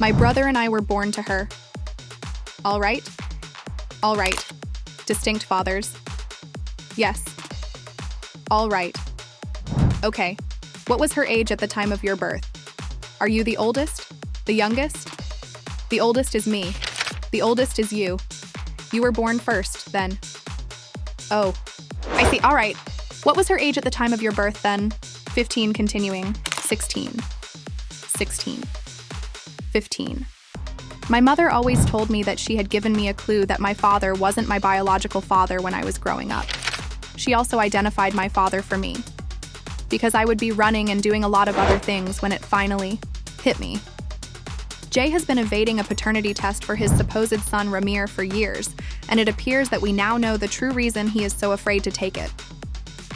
My brother and I were born to her. All right? All right. Distinct fathers. Yes. All right. Okay. What was her age at the time of your birth? Are you the oldest? The youngest? The oldest is me. The oldest is you. You were born first, then. Oh. I see. All right. What was her age at the time of your birth, then? 15, continuing. 16. 16. 15. My mother always told me that she had given me a clue that my father wasn't my biological father when I was growing up. She also identified my father for me, because I would be running and doing a lot of other things when it finally hit me. Jay has been evading a paternity test for his supposed son Ramir for years, and it appears that we now know the true reason he is so afraid to take it.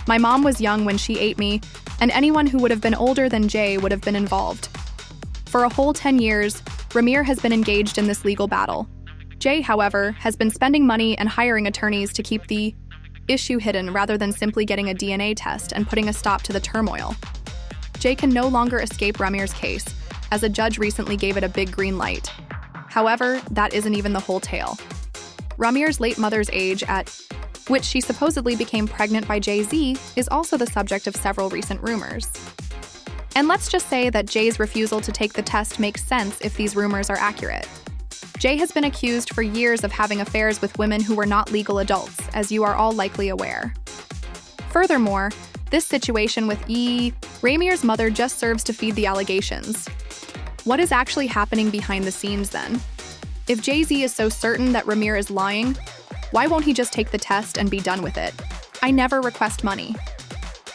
My mom was young when she ate me, and anyone who would have been older than Jay would have been involved. For a whole 10 years, Ramir has been engaged in this legal battle. Jay, however, has been spending money and hiring attorneys to keep the issue hidden rather than simply getting a DNA test and putting a stop to the turmoil. Jay can no longer escape Ramir's case, as a judge recently gave it a big green light. However, that isn't even the whole tale. Ramir's late mother's age at which she supposedly became pregnant by Jay-Z is also the subject of several recent rumors. And let's just say that Jay's refusal to take the test makes sense if these rumors are accurate. Jay has been accused for years of having affairs with women who were not legal adults, as you are all likely aware. Furthermore, this situation with Ramir's mother just serves to feed the allegations. What is actually happening behind the scenes then? If Jay-Z is so certain that Ramir is lying, why won't he just take the test and be done with it? I never request money.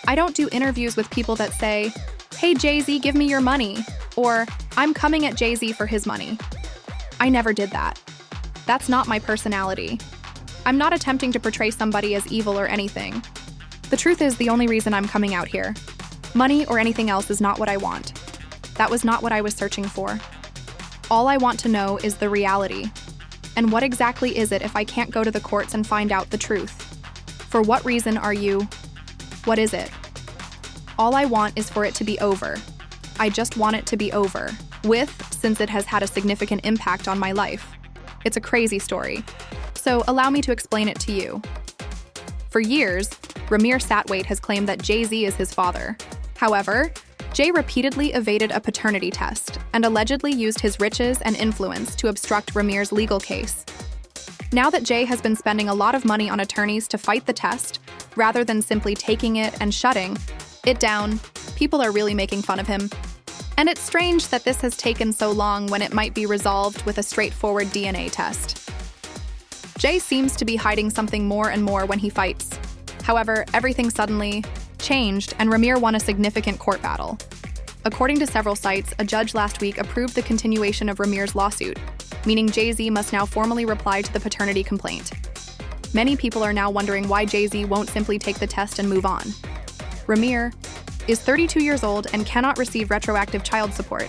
I don't do interviews with people that say, "Hey Jay-Z, give me your money," or "I'm coming at Jay-Z for his money." I never did that. That's not my personality. I'm not attempting to portray somebody as evil or anything. The truth is, the only reason I'm coming out here, money or anything else, is not what I want. That was not what I was searching for. All I want to know is the reality. And what exactly is it if I can't go to the courts and find out the truth? For what reason are you? What is it? All I want is for it to be over. I just want it to be over. Since it has had a significant impact on my life. It's a crazy story. So allow me to explain it to you. For years, Ramir Satwait has claimed that Jay-Z is his father. However, Jay repeatedly evaded a paternity test and allegedly used his riches and influence to obstruct Ramir's legal case. Now that Jay has been spending a lot of money on attorneys to fight the test, rather than simply taking it and shutting it down, people are really making fun of him. And it's strange that this has taken so long when it might be resolved with a straightforward DNA test. Jay seems to be hiding something more and more when he fights. However, everything suddenly changed and Ramir won a significant court battle. According to several sites, a judge last week approved the continuation of Ramir's lawsuit, meaning Jay-Z must now formally reply to the paternity complaint. Many people are now wondering why Jay-Z won't simply take the test and move on. Ramir is 32 years old and cannot receive retroactive child support.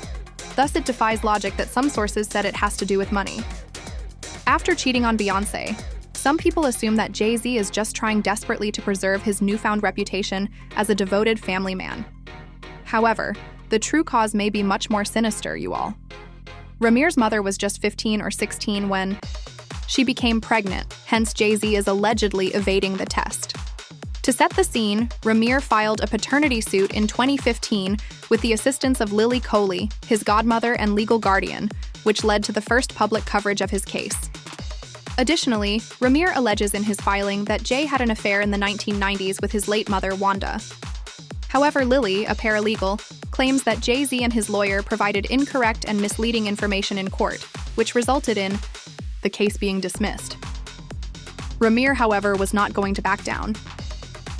Thus, it defies logic that some sources said it has to do with money. After cheating on Beyoncé, some people assume that Jay-Z is just trying desperately to preserve his newfound reputation as a devoted family man. However, the true cause may be much more sinister, you all. Ramir's mother was just 15 or 16 when she became pregnant, hence Jay-Z is allegedly evading the test. To set the scene, Ramir filed a paternity suit in 2015 with the assistance of Lily Coley, his godmother and legal guardian, which led to the first public coverage of his case. Additionally, Ramir alleges in his filing that Jay had an affair in the 1990s with his late mother, Wanda. However, Lily, a paralegal, claims that Jay-Z and his lawyer provided incorrect and misleading information in court, which resulted in the case being dismissed. Ramir, however, was not going to back down.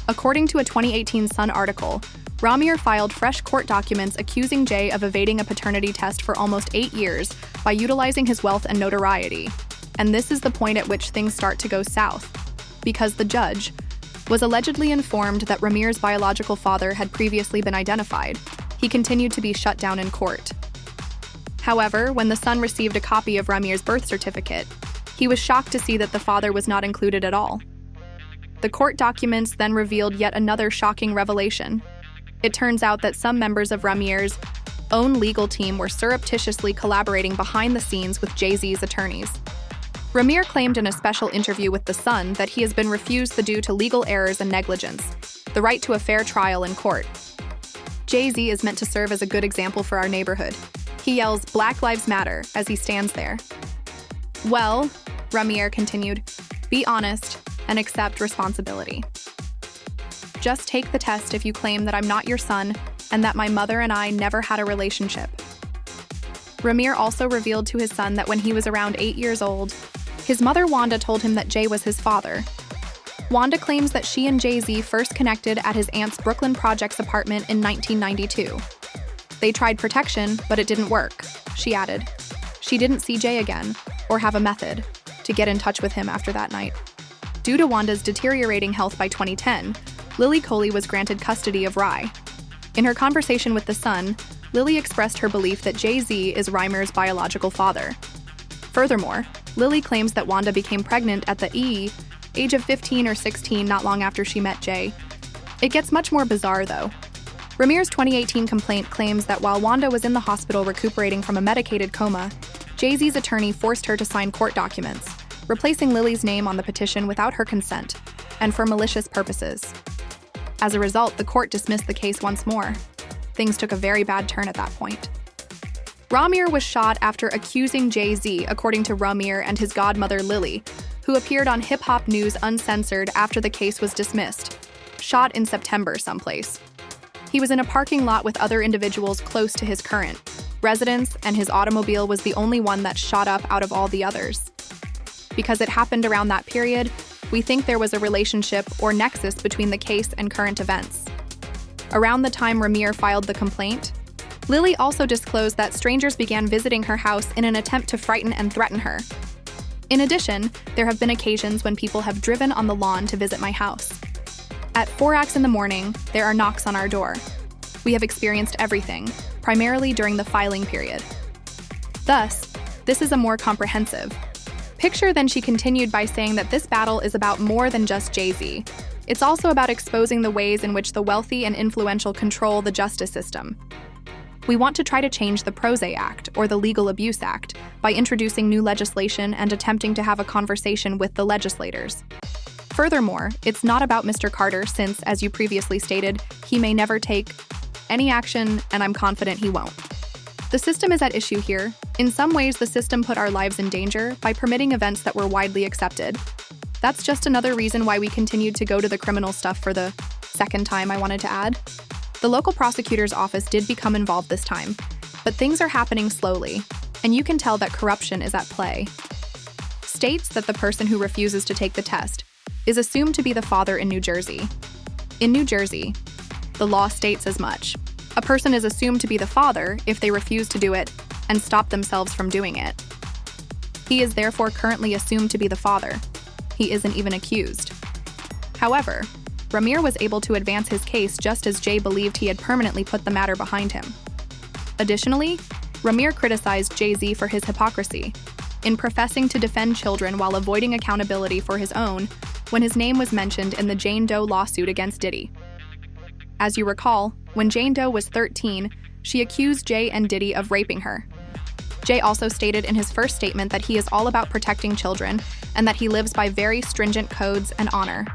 According to a 2018 Sun article, Ramir filed fresh court documents accusing Jay of evading a paternity test for almost 8 years by utilizing his wealth and notoriety. And this is the point at which things start to go south, because the judge was allegedly informed that Ramir's biological father had previously been identified. He continued to be shut down in court. However, when the son received a copy of Ramir's birth certificate, he was shocked to see that the father was not included at all. The court documents then revealed yet another shocking revelation. It turns out that some members of Ramir's own legal team were surreptitiously collaborating behind the scenes with Jay-Z's attorneys. Ramir claimed in a special interview with The Sun that he has been refused the due to legal errors and negligence, the right to a fair trial in court. Jay-Z is meant to serve as a good example for our neighborhood. He yells, "Black Lives Matter," as he stands there. Well, Ramir continued, be honest and accept responsibility. Just take the test if you claim that I'm not your son and that my mother and I never had a relationship. Ramir also revealed to his son that when he was around 8 years old, his mother Wanda told him that Jay was his father. Wanda claims that she and Jay-Z first connected at his aunt's Brooklyn Projects apartment in 1992. They tried protection, but it didn't work, she added. She didn't see Jay again, or have a method, to get in touch with him after that night. Due to Wanda's deteriorating health by 2010, Lily Coley was granted custody of Rye. In her conversation with The Sun, Lily expressed her belief that Jay-Z is Rymer's biological father. Furthermore, Lily claims that Wanda became pregnant at the age of 15 or 16 not long after she met Jay. It gets much more bizarre, though. Ramir's 2018 complaint claims that while Wanda was in the hospital recuperating from a medicated coma, Jay-Z's attorney forced her to sign court documents, replacing Lily's name on the petition without her consent, and for malicious purposes. As a result, the court dismissed the case once more. Things took a very bad turn at that point. Ramir was shot after accusing Jay-Z, according to Ramir and his godmother Lily, who appeared on Hip Hop News Uncensored after the case was dismissed. Shot in September someplace. He was in a parking lot with other individuals close to his current residence, and his automobile was the only one that shot up out of all the others. Because it happened around that period, we think there was a relationship or nexus between the case and current events. Around the time Ramir filed the complaint, Lily also disclosed that strangers began visiting her house in an attempt to frighten and threaten her. In addition, there have been occasions when people have driven on the lawn to visit my house. At 4 in the morning, there are knocks on our door. We have experienced everything, primarily during the filing period. Thus, this is a more comprehensive picture. Then she continued by saying that this battle is about more than just Jay-Z. It's also about exposing the ways in which the wealthy and influential control the justice system. We want to try to change the Prose Act, or the Legal Abuse Act, by introducing new legislation and attempting to have a conversation with the legislators. Furthermore, it's not about Mr. Carter since, as you previously stated, he may never take any action, and I'm confident he won't. The system is at issue here. In some ways, the system put our lives in danger by permitting events that were widely accepted. That's just another reason why we continued to go to the criminal stuff for the second time, I wanted to add. The local prosecutor's office did become involved this time, but things are happening slowly, and you can tell that corruption is at play. States that the person who refuses to take the test is assumed to be the father in New Jersey. In New Jersey, the law states as much. A person is assumed to be the father if they refuse to do it and stop themselves from doing it. He is therefore currently assumed to be the father. He isn't even accused. However, Ramir was able to advance his case just as Jay believed he had permanently put the matter behind him. Additionally, Ramir criticized Jay-Z for his hypocrisy in professing to defend children while avoiding accountability for his own when his name was mentioned in the Jane Doe lawsuit against Diddy. As you recall, when Jane Doe was 13, she accused Jay and Diddy of raping her. Jay also stated in his first statement that he is all about protecting children and that he lives by very stringent codes and honor.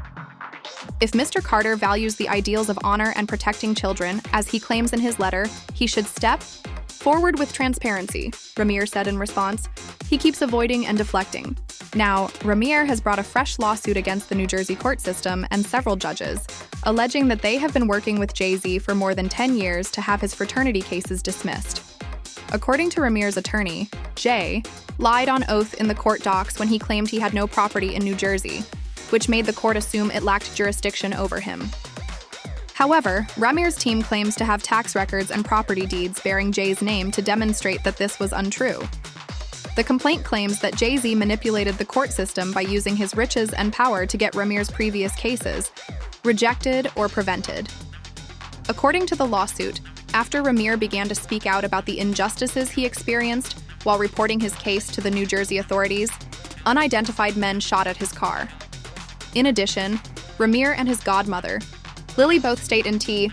If Mr. Carter values the ideals of honor and protecting children, as he claims in his letter, he should step forward with transparency, Ramir said in response. He keeps avoiding and deflecting. Now, Ramir has brought a fresh lawsuit against the New Jersey court system and several judges, alleging that they have been working with Jay-Z for more than 10 years to have his fraternity cases dismissed. According to Ramir's attorney, Jay lied on oath in the court docs when he claimed he had no property in New Jersey, which made the court assume it lacked jurisdiction over him. However, Ramir's team claims to have tax records and property deeds bearing Jay's name to demonstrate that this was untrue. The complaint claims that Jay-Z manipulated the court system by using his riches and power to get Ramir's previous cases rejected or prevented. According to the lawsuit, after Ramir began to speak out about the injustices he experienced while reporting his case to the New Jersey authorities, unidentified men shot at his car. In addition, Ramir and his godmother, Lily both state in T